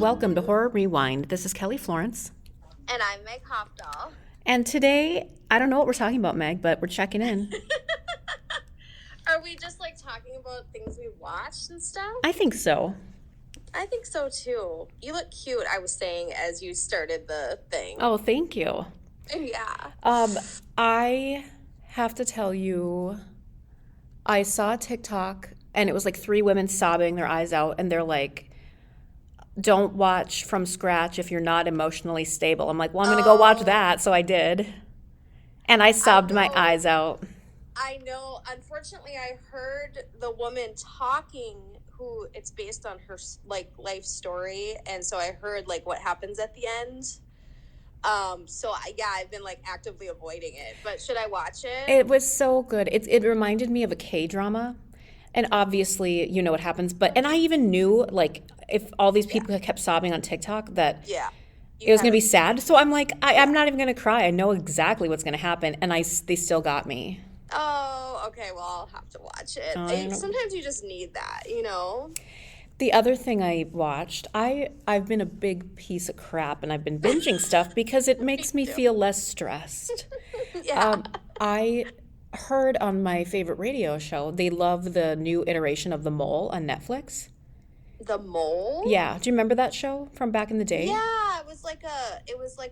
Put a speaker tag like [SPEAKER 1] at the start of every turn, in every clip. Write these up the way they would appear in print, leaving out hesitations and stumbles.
[SPEAKER 1] and welcome to Horror Rewind. This is Kelly Florence.
[SPEAKER 2] And I'm Meg Hofdahl.
[SPEAKER 1] And today, I don't know what we're talking about, Meg, but we're checking in.
[SPEAKER 2] Are we just like talking about things we watched and stuff?
[SPEAKER 1] I think so.
[SPEAKER 2] I think so too. You look cute, I was saying, as you started the thing.
[SPEAKER 1] Oh, thank you.
[SPEAKER 2] Yeah.
[SPEAKER 1] I have to tell you, I saw a TikTok and it was like 3 women sobbing their eyes out, and they're like, don't watch from scratch if you're not emotionally stable. I'm like, well, I'm going to go watch that. So I did. And I sobbed my eyes out.
[SPEAKER 2] I know. Unfortunately, I heard the woman talking who it's based on her like life story. And so I heard like what happens at the end. I've been like actively avoiding it, but should I watch it?
[SPEAKER 1] It was so good. It reminded me of a K-drama. And obviously, you know what happens. And I even knew, like, if all these people kept sobbing on TikTok, that it was going to be sad. So I'm like, I'm not even going to cry. I know exactly what's going to happen. And they still got me.
[SPEAKER 2] Oh, okay. Well, I'll have to watch it. Sometimes you just need that, you know?
[SPEAKER 1] The other thing I watched, I've been a big piece of crap, and I've been binging stuff because it makes me feel less stressed. I heard on my favorite radio show, they love the new iteration of The Mole on Netflix.
[SPEAKER 2] The Mole?
[SPEAKER 1] Yeah. Do you remember that show from back in the day?
[SPEAKER 2] Yeah, it was like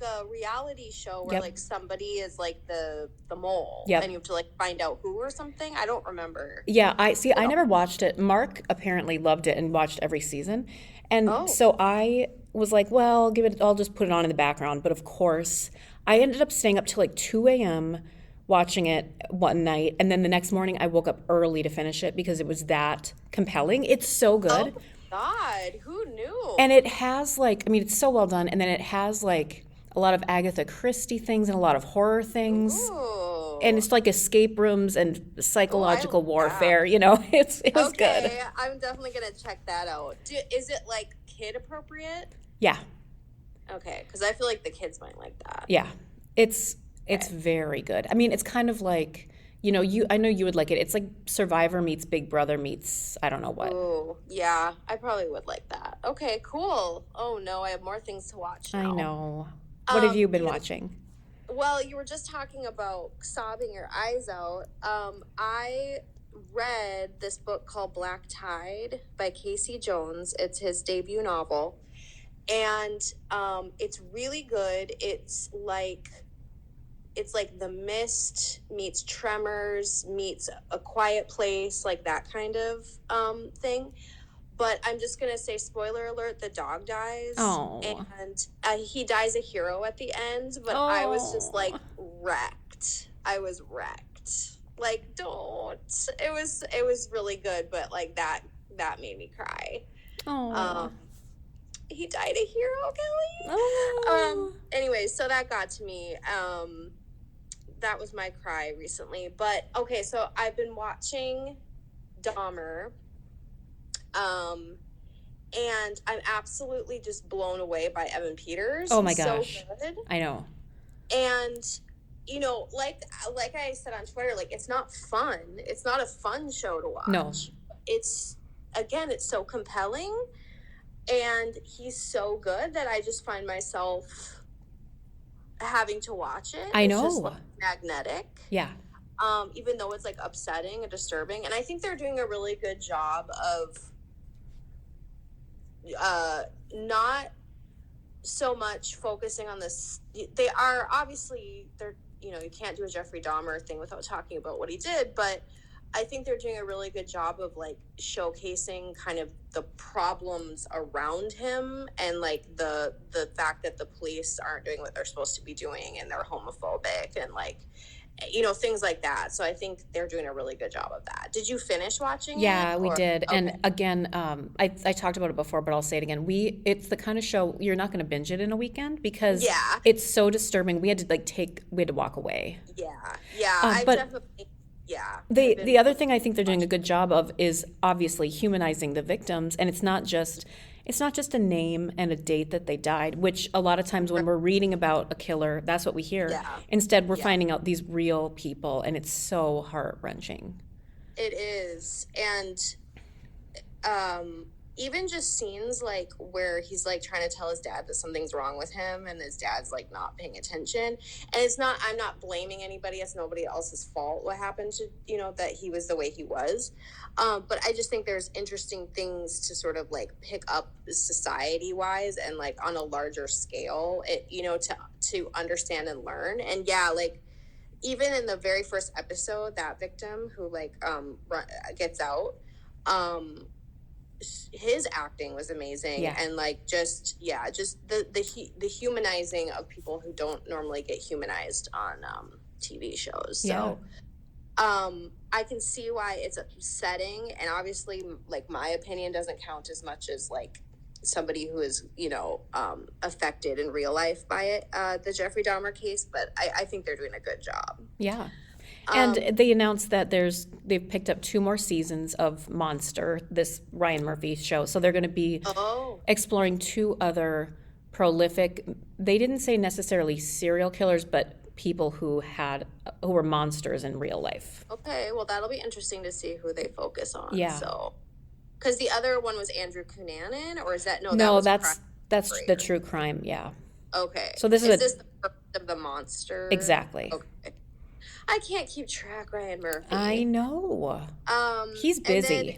[SPEAKER 2] a reality show where like somebody is like the mole.
[SPEAKER 1] Yep.
[SPEAKER 2] And you have to like find out who or something. I don't remember.
[SPEAKER 1] Yeah, I never watched it. Mark apparently loved it and watched every season. And so I was like, well, I'll just put it on in the background. But of course, I ended up staying up till like 2 a.m. watching it one night, and then the next morning I woke up early to finish it because it was that compelling. It's so good.
[SPEAKER 2] Oh God, who knew?
[SPEAKER 1] And it has it's so well done, and then it has like a lot of Agatha Christie things and a lot of horror things.
[SPEAKER 2] Ooh.
[SPEAKER 1] And it's like escape rooms and psychological warfare, you know. It was good.
[SPEAKER 2] Okay, I'm definitely gonna check that out. Is it like kid appropriate?
[SPEAKER 1] Yeah.
[SPEAKER 2] Okay, because I feel like the kids might like that.
[SPEAKER 1] Yeah. It's very good. I mean, it's kind of like, I know you would like it. It's like Survivor meets Big Brother meets I don't know what.
[SPEAKER 2] Oh, yeah. I probably would like that. Okay, cool. Oh, no, I have more things to watch now.
[SPEAKER 1] I know. What have you been watching?
[SPEAKER 2] Well, you were just talking about sobbing your eyes out. I read this book called Black Tide by Casey Jones. It's his debut novel. And it's really good. It's like The Mist meets Tremors meets A Quiet Place, like that kind of thing. But I'm just going to say, spoiler alert, the dog dies.
[SPEAKER 1] Oh.
[SPEAKER 2] And he dies a hero at the end, but I was just like wrecked. I was wrecked. Like, don't. It was really good, but like that made me cry.
[SPEAKER 1] Oh.
[SPEAKER 2] He died a hero, Kelly.
[SPEAKER 1] Oh.
[SPEAKER 2] Anyway, so that got to me. That was my cry recently. But okay, so I've been watching Dahmer. And I'm absolutely just blown away by Evan Peters.
[SPEAKER 1] Oh my gosh.
[SPEAKER 2] So good.
[SPEAKER 1] I know.
[SPEAKER 2] And like I said on Twitter, like it's not fun. It's not a fun show to watch.
[SPEAKER 1] No.
[SPEAKER 2] It's so compelling. And he's so good that I just find myself having to watch it.
[SPEAKER 1] I know.
[SPEAKER 2] It's just like magnetic.
[SPEAKER 1] Yeah.
[SPEAKER 2] Even though it's like upsetting and disturbing. And I think they're doing a really good job of not so much focusing on this. They are obviously, you can't do a Jeffrey Dahmer thing without talking about what he did, but I think they're doing a really good job of like showcasing kind of the problems around him and like the fact that the police aren't doing what they're supposed to be doing and they're homophobic and like, things like that. So I think they're doing a really good job of that. Did you finish watching it?
[SPEAKER 1] Yeah, we did.
[SPEAKER 2] Okay.
[SPEAKER 1] And again, I talked about it before, but I'll say it again. It's the kind of show you're not going to binge it in a weekend because it's so disturbing. We had to walk away.
[SPEAKER 2] Yeah. I definitely. Yeah.
[SPEAKER 1] The other thing I think they're doing a good job of is obviously humanizing the victims, and it's not just a name and a date that they died, which a lot of times when we're reading about a killer, that's what we hear.
[SPEAKER 2] Yeah.
[SPEAKER 1] Instead, we're finding out these real people, and it's so heart-wrenching.
[SPEAKER 2] It is. And even just scenes like where he's like trying to tell his dad that something's wrong with him and his dad's like not paying attention, and it's not, I'm not blaming anybody, it's nobody else's fault what happened to, you know, that he was the way he was, but I just think there's interesting things to sort of like pick up society wise and like on a larger scale, it, you know, to understand and learn. And yeah, like even in the very first episode, that victim who like gets out, his acting was amazing.
[SPEAKER 1] Yeah.
[SPEAKER 2] And like just the humanizing of people who don't normally get humanized on TV shows. So I can see why it's upsetting, and obviously like my opinion doesn't count as much as like somebody who is, you know, affected in real life by it, the Jeffrey Dahmer case, but I think they're doing a good job.
[SPEAKER 1] Yeah. And they announced that they've picked up 2 more seasons of Monster, this Ryan Murphy show. So they're going to be exploring 2 other prolific, they didn't say necessarily serial killers, but people who were monsters in real life.
[SPEAKER 2] Okay, well that'll be interesting to see who they focus on.
[SPEAKER 1] Yeah.
[SPEAKER 2] So, because the other one was Andrew Cunanan, or is that
[SPEAKER 1] that's the true crime. Yeah.
[SPEAKER 2] Okay.
[SPEAKER 1] So this
[SPEAKER 2] is this the first of the monster?
[SPEAKER 1] Exactly.
[SPEAKER 2] Okay. I can't keep track, Ryan Murphy.
[SPEAKER 1] I know. He's busy.
[SPEAKER 2] And then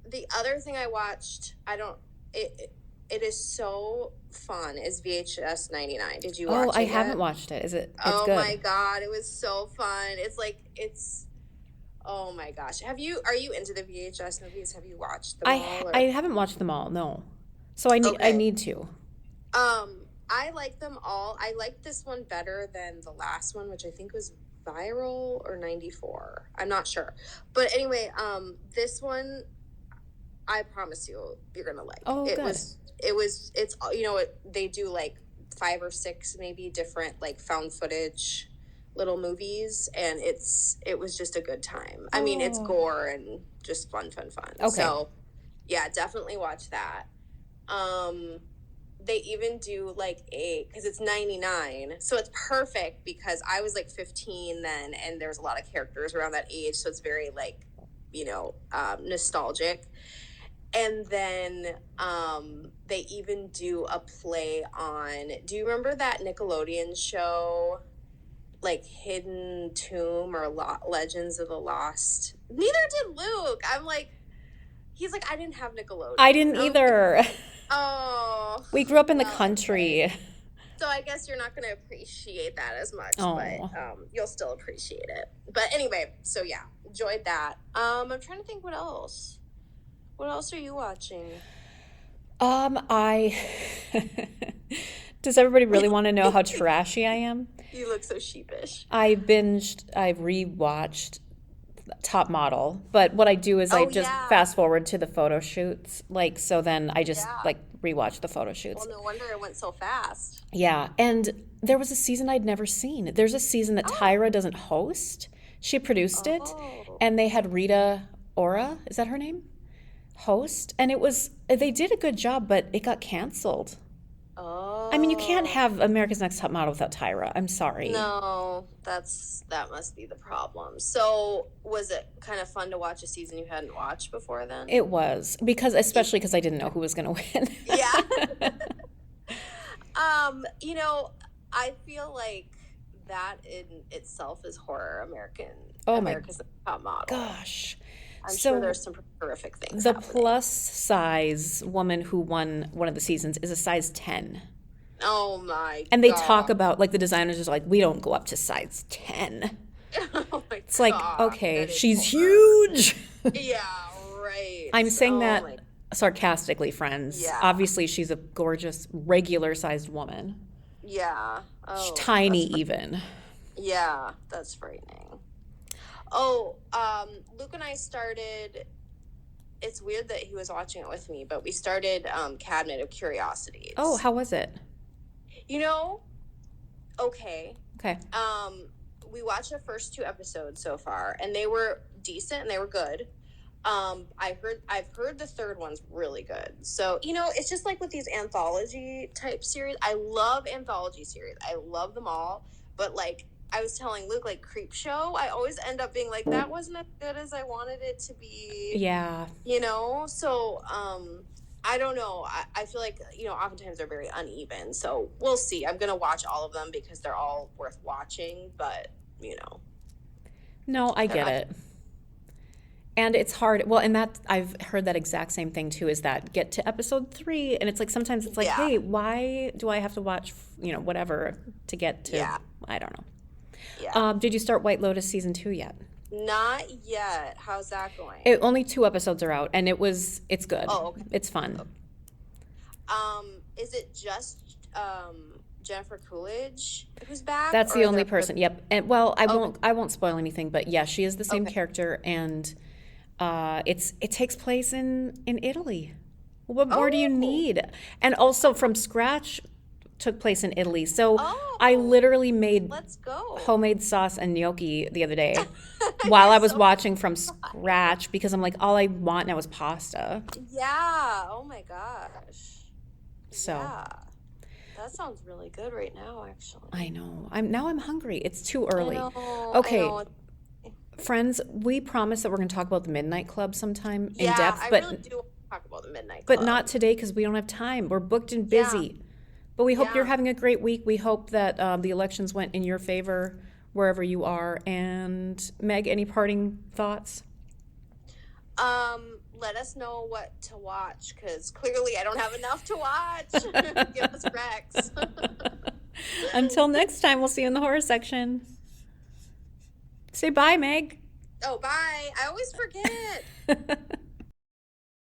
[SPEAKER 2] the other thing I watched, it is so fun, is VHS 99. Did you watch it?
[SPEAKER 1] Oh, I haven't watched it. It's
[SPEAKER 2] oh
[SPEAKER 1] good.
[SPEAKER 2] My God, it was so fun. Oh my gosh. Are you into the VHS movies? Have you watched them all?
[SPEAKER 1] I haven't watched them all, no. So I need to.
[SPEAKER 2] I like them all. I like this one better than the last one, which I think was Viral or 94. I'm not sure. But anyway, this one, I promise you're gonna like.
[SPEAKER 1] Oh, good.
[SPEAKER 2] It's you know, they do like 5 or 6 maybe different like found footage little movies, and it was just a good time. I mean, it's gore and just fun.
[SPEAKER 1] Okay.
[SPEAKER 2] So yeah, definitely watch that. They even do like because it's 99, so it's perfect because I was like 15 then, and there's a lot of characters around that age, so it's very like, you know, nostalgic. And then they even do a play on, do you remember that Nickelodeon show, like Hidden Tomb or Legends of the Lost? Neither did Luke. I'm like, he's like, I didn't have Nickelodeon.
[SPEAKER 1] I didn't either.
[SPEAKER 2] Oh.
[SPEAKER 1] We grew up in the country.
[SPEAKER 2] Okay. So I guess you're not going to appreciate that as much, but you'll still appreciate it. But anyway, so yeah, enjoyed that. I'm trying to think what else. What else are you watching?
[SPEAKER 1] Does everybody really want to know how trashy I am?
[SPEAKER 2] You look so sheepish. I've
[SPEAKER 1] rewatched Top Model, but what I do is I just fast forward to the photo shoots, like, so then I just like rewatch the photo shoots.
[SPEAKER 2] Well, no wonder it went so fast.
[SPEAKER 1] Yeah, and there was a season I'd never seen. There's a season that Tyra doesn't host. She produced it, and they had Rita Ora, is that her name? Host, and they did a good job, but it got canceled. I mean, you can't have America's Next Top Model without Tyra. I'm sorry.
[SPEAKER 2] No, that must be the problem. So, was it kind of fun to watch a season you hadn't watched before then?
[SPEAKER 1] It was, especially because I didn't know who was going to win.
[SPEAKER 2] Yeah. You know, I feel like that in itself is horror. America's Next Top Model.
[SPEAKER 1] Gosh.
[SPEAKER 2] I'm sure there's some horrific things
[SPEAKER 1] The
[SPEAKER 2] happening.
[SPEAKER 1] plus size woman who won one of the seasons is a size 10.
[SPEAKER 2] Oh my
[SPEAKER 1] And they talk about, like, the designers are like, we don't go up to size 10.
[SPEAKER 2] Oh my
[SPEAKER 1] it's like, okay, she's huge.
[SPEAKER 2] Yeah, right.
[SPEAKER 1] I'm saying that sarcastically, friends.
[SPEAKER 2] Yeah.
[SPEAKER 1] Obviously, she's a gorgeous, regular-sized woman.
[SPEAKER 2] Yeah.
[SPEAKER 1] She's tiny even.
[SPEAKER 2] Yeah, that's frightening. Oh, Luke and I started, it's weird that he was watching it with me, but we started Cabinet of Curiosities.
[SPEAKER 1] Oh, how was it?
[SPEAKER 2] You know, okay.
[SPEAKER 1] Okay.
[SPEAKER 2] We watched the first 2 episodes so far, and they were decent and they were good. I've heard the third one's really good. So, you know, it's just like with these anthology type series. I love anthology series. I love them all, but like, I was telling Luke, like, Creepshow, I always end up being like, that wasn't as good as I wanted it to be.
[SPEAKER 1] Yeah.
[SPEAKER 2] You know? So, I don't know. I feel like, oftentimes they're very uneven. So we'll see. I'm going to watch all of them because they're all worth watching. But,
[SPEAKER 1] No, I get
[SPEAKER 2] not.
[SPEAKER 1] it. And it's hard. Well, and that I've heard that exact same thing too, is that get to episode 3 and it's like sometimes it's like,
[SPEAKER 2] Yeah.
[SPEAKER 1] hey, why do I have to watch, whatever to get to,
[SPEAKER 2] Yeah.
[SPEAKER 1] I don't know.
[SPEAKER 2] Yeah.
[SPEAKER 1] Did you start White Lotus season 2 yet?
[SPEAKER 2] Not yet. How's that going?
[SPEAKER 1] Only 2 episodes are out and it's good.
[SPEAKER 2] Oh, okay.
[SPEAKER 1] It's fun.
[SPEAKER 2] Okay. Is it just Jennifer Coolidge who's back?
[SPEAKER 1] That's
[SPEAKER 2] or
[SPEAKER 1] the
[SPEAKER 2] are
[SPEAKER 1] only
[SPEAKER 2] there-
[SPEAKER 1] person. Yep. And well, I won't spoil anything, but yeah, she is the same
[SPEAKER 2] Okay.
[SPEAKER 1] character and it takes place in Italy. What more do you
[SPEAKER 2] Oh.
[SPEAKER 1] need? And also from scratch took place in Italy. So
[SPEAKER 2] Oh.
[SPEAKER 1] I literally made
[SPEAKER 2] Let's go.
[SPEAKER 1] homemade sauce and gnocchi the other day while I was watching from scratch because I'm like, all I want now is pasta.
[SPEAKER 2] Yeah. Oh my gosh.
[SPEAKER 1] So
[SPEAKER 2] Yeah. That sounds really good right now, actually.
[SPEAKER 1] I know. I'm hungry. It's too early.
[SPEAKER 2] I know,
[SPEAKER 1] Okay.
[SPEAKER 2] I know.
[SPEAKER 1] Friends, we promise that we're going to talk about the Midnight Club sometime in
[SPEAKER 2] Yeah,
[SPEAKER 1] depth,
[SPEAKER 2] I
[SPEAKER 1] but
[SPEAKER 2] really do want to talk about the Midnight
[SPEAKER 1] but
[SPEAKER 2] Club.
[SPEAKER 1] not today because we don't have time. We're booked and busy. But we hope
[SPEAKER 2] Yeah.
[SPEAKER 1] you're having a great week. We hope that the elections went in your favor wherever you are. And Meg, any parting thoughts?
[SPEAKER 2] Let us know what to watch because clearly I don't have enough to watch. Give us Rex.
[SPEAKER 1] Until next time, we'll see you in the horror section. Say bye, Meg.
[SPEAKER 2] Oh, bye. I always forget.